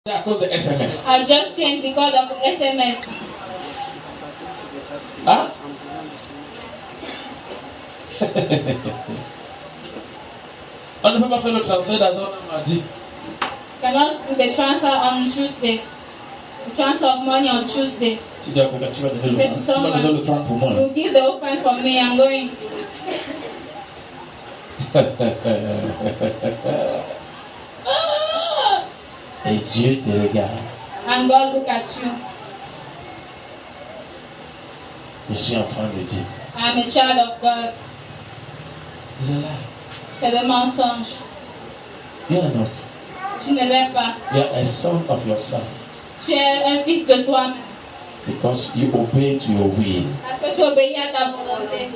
À cause de SMS. I just changed because of SMS. Hein? On ne peut pas faire le transfert d'argent le mardi. Cannot do the transfer on Tuesday. The transfer of money on Tuesday. Tu vas donner Say to le someone, franc pour moi. you give the offering for me, I'm going. Et Dieu te regarde. And God look at you. Je suis enfant de Dieu. I'm a child of God. It's a lie. C'est le mensonge. You are not. Tu ne l'es pas. You are a son of yourself. Tu es un fils de toi-même. Because you obey to your will. Parce que tu obéis à ta volonté.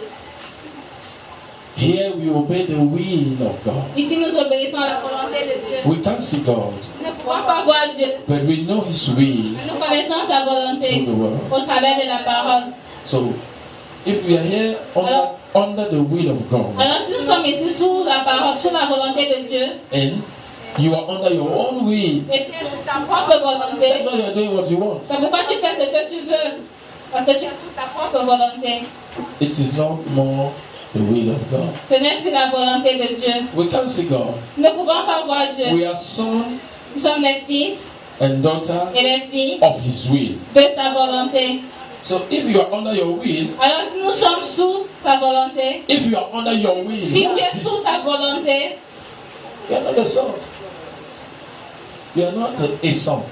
Here we obey the will of God. Ici, nous obéissons à la volonté de Dieu. We can't see God, Nous ne pouvons pas voir Dieu. but we know His will Nous connaissons sa volonté through the word. au travers de la parole. So, if we are here under the will of God, Alors, si nous sommes ici sous la parole, sous la volonté de Dieu, and you are under your own will, et tu es sous ta propre volonté, that's why you are doing what you want. c'est pourquoi tu fais ce que tu veux. Parce que tu es sous ta propre volonté. It is not more the will of God. Ce n'est plus la volonté de Dieu. We can't see God. Nous ne pouvons pas voir Dieu. We are son Nous sommes les fils and daughter et les filles of His will. de sa volonté. So if you are under your will, Alors, si nous sommes sous sa volonté, if you are under your will, si tu es sous sa volonté, you are not a son. You are not a son,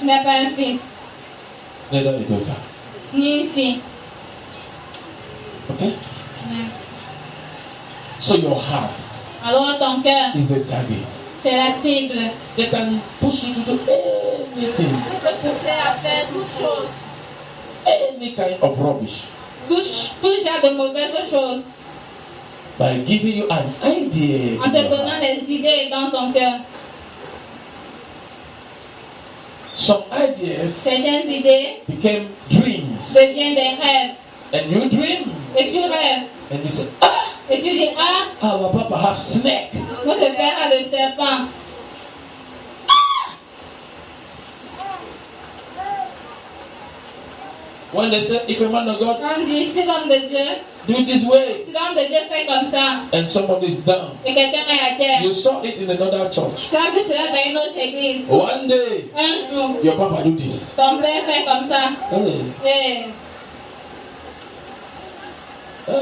tu n'es pas un fils, neither a daughter. ni une fille. Okay? Amen. So your heart Alors, ton cœur, is the target. c'est la cible. They can push you to do anything, Te pousser à faire toute chose, any kind of rubbish, tout genre de mauvaises choses, by giving you an idea. en in te your donnant heart. des idées dans ton cœur. Some ideas Certaines idées became dreams, deviennent des rêves. and you dream, Et tu rêves. and you say, ah, Et tu dis, ah, our papa have snake. notre père a le serpent. When they say, if a man of God On dit, si l'homme de Dieu, do it this way, si l'homme de Dieu fait comme ça, and somebody is down, et quelqu'un est à terre, you saw it in another church. tu as vu cela dans une autre église. One day, Un jour, your papa do this. ton père fait comme ça. Hey, Et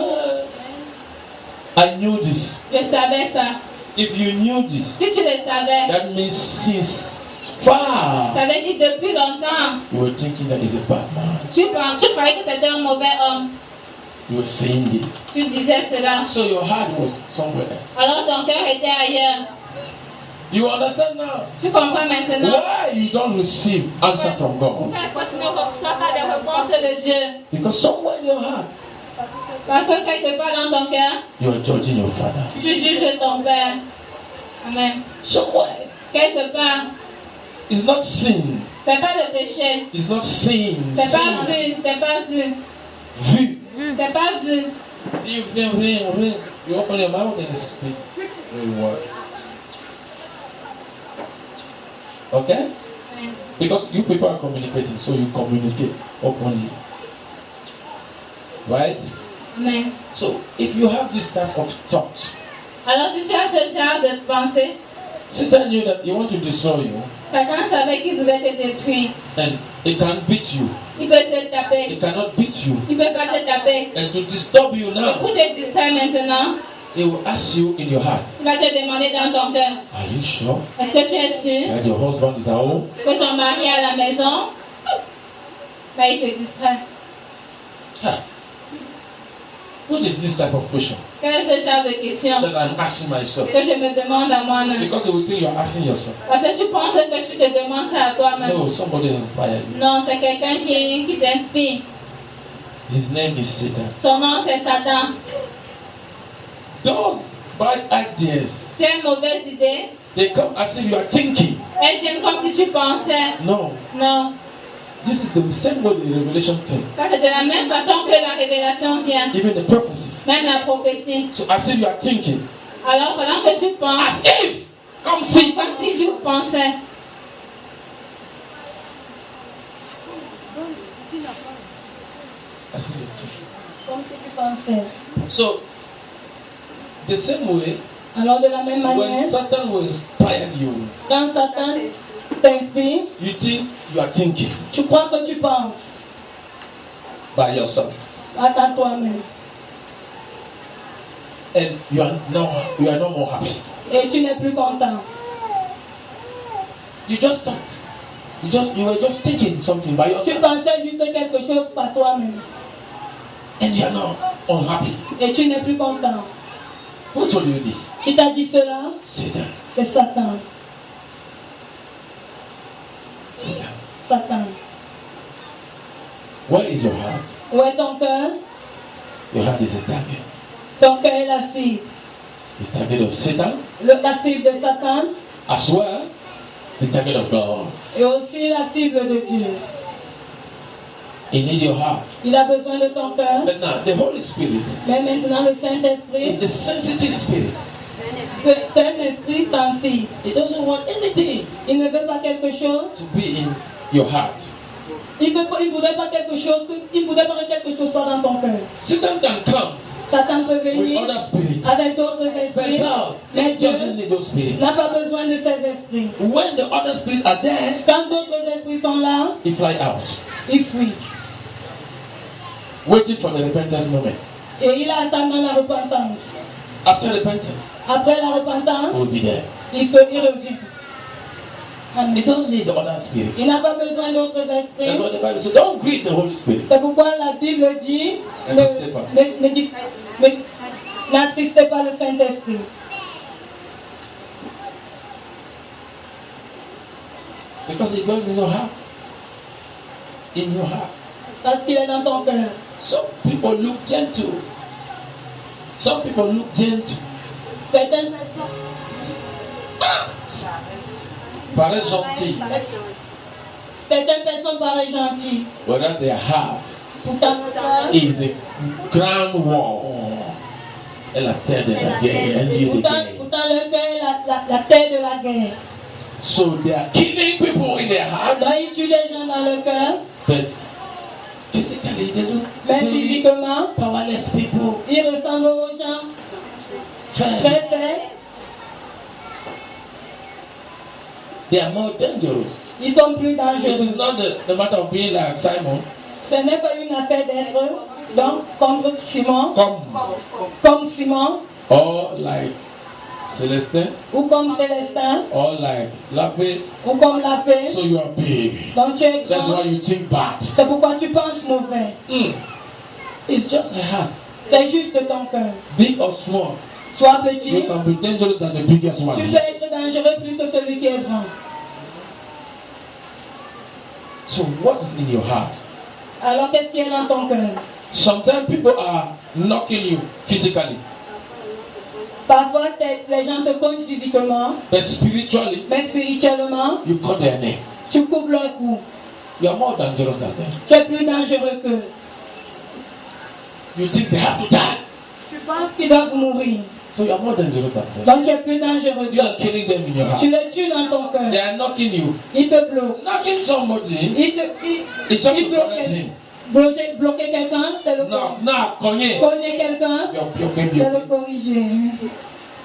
I knew this. je savais ça. If you knew this, Si tu le savais, that means since far ça veut dire depuis longtemps, you were thinking that he's a bad man. tu croyais que c'était un mauvais homme. You were saying this. Tu disais cela. So your heart was somewhere else. Alors ton cœur était ailleurs. You understand now? Tu comprends maintenant? Why you don't receive answer from God? Pourquoi est-ce que tu ne reçois pas des réponses de Dieu? Because somewhere in your heart, Parce que quelque part dans ton cœur, you are judging your father. tu juges ton père. Amen. Somewhere. Quelque part, It's not sin. c'est pas le péché. It's not sin. C'est pas Sin. vu. C'est pas vu. Vu. C'est pas vu. You open your mouth and speak. Word. Okay? Amen. Because you people are communicating, so you communicate openly. Right? Amen. So if you have this type of thoughts, Alors si tu as ce genre de pensée, Satan knew that he wanted to destroy you, Satan savait qu'il voulait te détruire. and he can beat you. Il peut te He taper. cannot beat you. Il peut pas te taper. And to disturb you Et now, pour te distraire maintenant, he will ask you in your heart, il va te demander dans ton cœur, are you sure est-ce que tu es sûr that your husband is at home? que ton mari est à la maison? Là, il te distrait. Ah. What is this type of question Quel est ce genre de question that I'm asking myself? que je me demande à moi-même? Because you will think you're asking yourself. Parce que tu penses que tu te demandes ça à toi-même. No, somebody has inspired you. Non, c'est quelqu'un qui t'inspire. His name is Satan. Son nom, c'est Satan. Those bad ideas, C'est une mauvaise idée. they come as if you are thinking. Elles viennent comme si tu pensais. No, Non. this is the same way the revelation came. Ça, c'est de la même façon que la révélation vient. Even the prophecies. Même la prophétie. So as if you are thinking. Alors, pendant que tu As penses, if! Come see! comme si je pensais. As you think. Comme si tu pensais. So, the same way, Alors de la même when manière, Satan will inspire you, quand Satan t'inspire, you think you are thinking tu crois que tu penses by yourself. à toi-même. And you are no more happy. Et tu n'es plus content. You just thought. You were just thinking something by Tu yourself. pensais juste quelque chose par toi-même. And you are now unhappy. Et tu n'es plus content. Who told you this? Qui t'a dit cela? Satan. C'est Satan. Satan. Satan. Where is your heart? Où est ton cœur? Your heart is a target. Ton cœur est la cible. It's the target of Satan La cible de Satan as well. The target of God. et aussi la cible de Dieu. He needs your heart. Il a besoin de ton cœur. But now, the Holy Spirit Mais maintenant, le is Saint-Esprit, a sensitive spirit. c'est un esprit sensible. He doesn't want anything Il ne veut pas quelque chose. to be in your heart. Il ne voudrait pas quelque chose. Il voudrait pas que quelque chose soit dans ton cœur. Satan can come Satan peut with venir other spirits. avec d'autres But esprits. God Mais Dieu doesn't need those spirits. n'a pas besoin de ces esprits. When the other spirits are there, Quand d'autres esprits sont là, he fly out, il fuit. waiting for the repentance moment. Et il attend dans la repentance. After repentance, Après la repentance, he will be there. il revient. He Amen. don't need the other spirit. Il n'a pas besoin d'autres That's esprits. what the Bible says. Don't greet the Holy Spirit. C'est pourquoi la Bible dit n'attristez pas le Saint-Esprit. Because it goes in your heart. In your heart. Parce qu'il est dans ton cœur. Some people look gentle. Some people look gentle. Certaines personnes, Paraît gentil. certaines personnes paraissent gentilles. Whereas their heart Pourtant, le cœur, is a grand war. Et la terre de la guerre. And you the guerre. pourtant le cœur est la terre de la guerre. So they are killing people in their heart. Donc ils tuent des gens dans le cœur, But physically they look même very physiquement, powerless people. ils ressemblent aux gens Fair. très faibles. They are more dangerous. Ils sont plus It dangereux. is not the matter of being like Simon. Ce n'est pas une affaire d'être donc contre Simon, Comme comme Simon, or like Celestin, ou comme Célestin, or like Lappe. ou comme la paix. So you are big. Donc tu es That's why grand. you think bad. C'est pourquoi tu penses mauvais. It's just a heart. C'est juste ton cœur. Big or small, Sois you petit, can be dangerous than the biggest tu one. peux être dangereux plus que celui qui est grand. So what is in your heart? Alors qu'est-ce qui est dans ton cœur? Sometimes people are knocking you physically, Parfois les gens te cognent physiquement, but spiritually, mais spirituellement, you cut their neck. tu coupes leur cou. You are more dangerous than them. Tu es plus dangereux qu'eux. You think they have to die. Tu penses qu'ils doivent mourir. So you are more dangerous than them. Donc tu es plus dangereux You are qu'eux. killing them in your heart. Tu les tues dans ton They cœur. are knocking you. Ils te bloquent. Knocking somebody, it's just Ils to correct him. bloquer quelqu'un, c'est le Knock, knock, cogner. Cogner quelqu'un, c'est le corriger.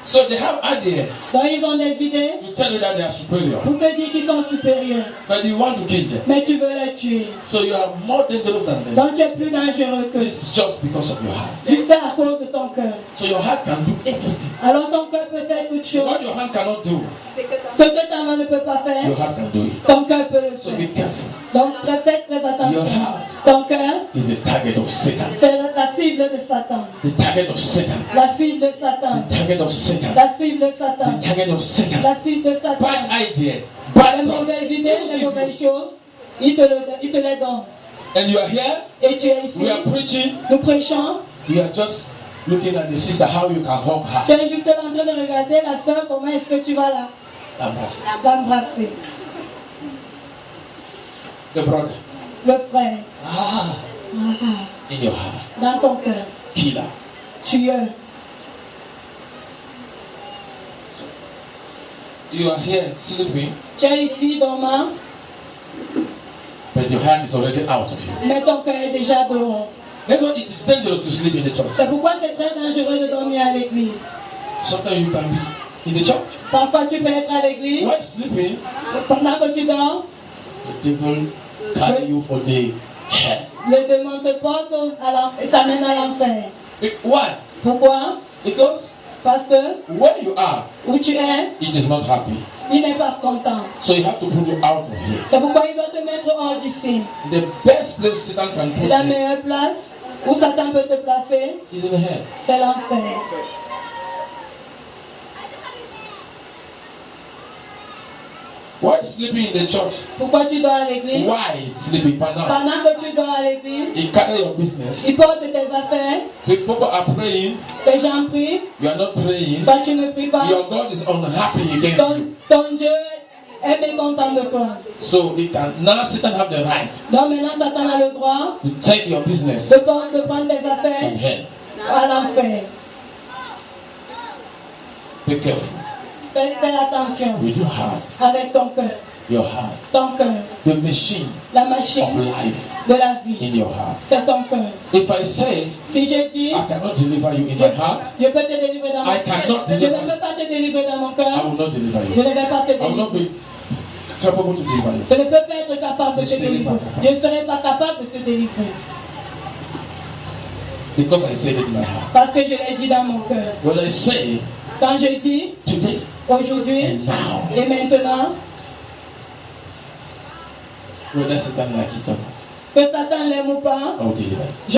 So they have idea Donc ils ont des idées to tell you that they are superior, pour te dire qu'ils sont supérieurs. but you want to kill them. Mais tu veux les tuer. So you are more dangerous than them. Donc tu es plus dangereux que This is just because of your heart. juste à cause de ton cœur. So your heart can do everything. Alors ton cœur peut faire toutes choses. What your hand cannot do, Ce que ta main ne peut pas faire, your heart can do it. ton cœur peut le So faire. be careful. Donc faites très attention. Your heart Ton cœur, is the target of Satan. c'est la cible de Satan. The target of Satan. La cible de Satan. The target of Satan. La cible de The Satan. target of Satan. La cible de Satan. Bad idea. Les Bad thought. mauvaises idées, les mauvaises choses, il te les donne. And you are here. Et tu es ici. We are preaching. Nous prêchons. You are just looking at the sister, how you can hug Tu her. es juste en train de regarder la sœur, comment est-ce que tu vas Embrace. l'embrasser. The brother. Le frère, In your heart. dans ton cœur, Killer. tueur. You are here sleeping. Tu es ici dormant. but your heart is already out of you. mais ton cœur est déjà dehors. That's why it is dangerous to sleep in the church. C'est pourquoi c'est très dangereux de dormir à l'église. Sometimes you can be in the church. Parfois tu peux être à l'église, While sleeping, pendant que tu dors, the devil carry you for the hell. le démon te porte et t'amène à l'enfer. Why? Pourquoi? Because Parce que where you are, où tu es, it is not happy. il n'est pas content. So you have to put you out of here. C'est pourquoi il doit te mettre hors d'ici. The best place Satan can put La you meilleure place où Satan peut te placer, is in hell. c'est l'enfer. Why sleeping in the church? Pourquoi tu dors à l'église? Why sleeping? Now, Pendant que tu dors à l'église, you carry your business. il porte tes affaires, People are praying. les gens prient, You are not praying. toi tu ne pries pas, Your God is unhappy against you. ton Dieu est mécontent de toi. So he can now Satan have the right Donc maintenant Satan a le droit to take your business de prendre tes in affaires hell. à l'enfer. Be careful Fais attention with your heart. avec ton cœur, Your heart. ton cœur, The machine la of machine life de la vie, in your heart. c'est ton cœur. If I say Si je dis, I cannot deliver you in my heart, je peux te délivrer dans mon I cannot cœur, je ne deliver peux pas te délivrer dans mon I cœur, will not deliver je you. ne vais pas te I will not délivrer. be capable to deliver you. Je ne peux pas être capable de Je te serai délivrer. pas capable. Je ne serai pas capable de te délivrer. Because I said it in my heart. Parce que je l'ai dit dans mon cœur. When I say Quand je dis today aujourd'hui and now, et maintenant, whether Satan like it or not, que Satan l'aime ou pas, I will deliver you.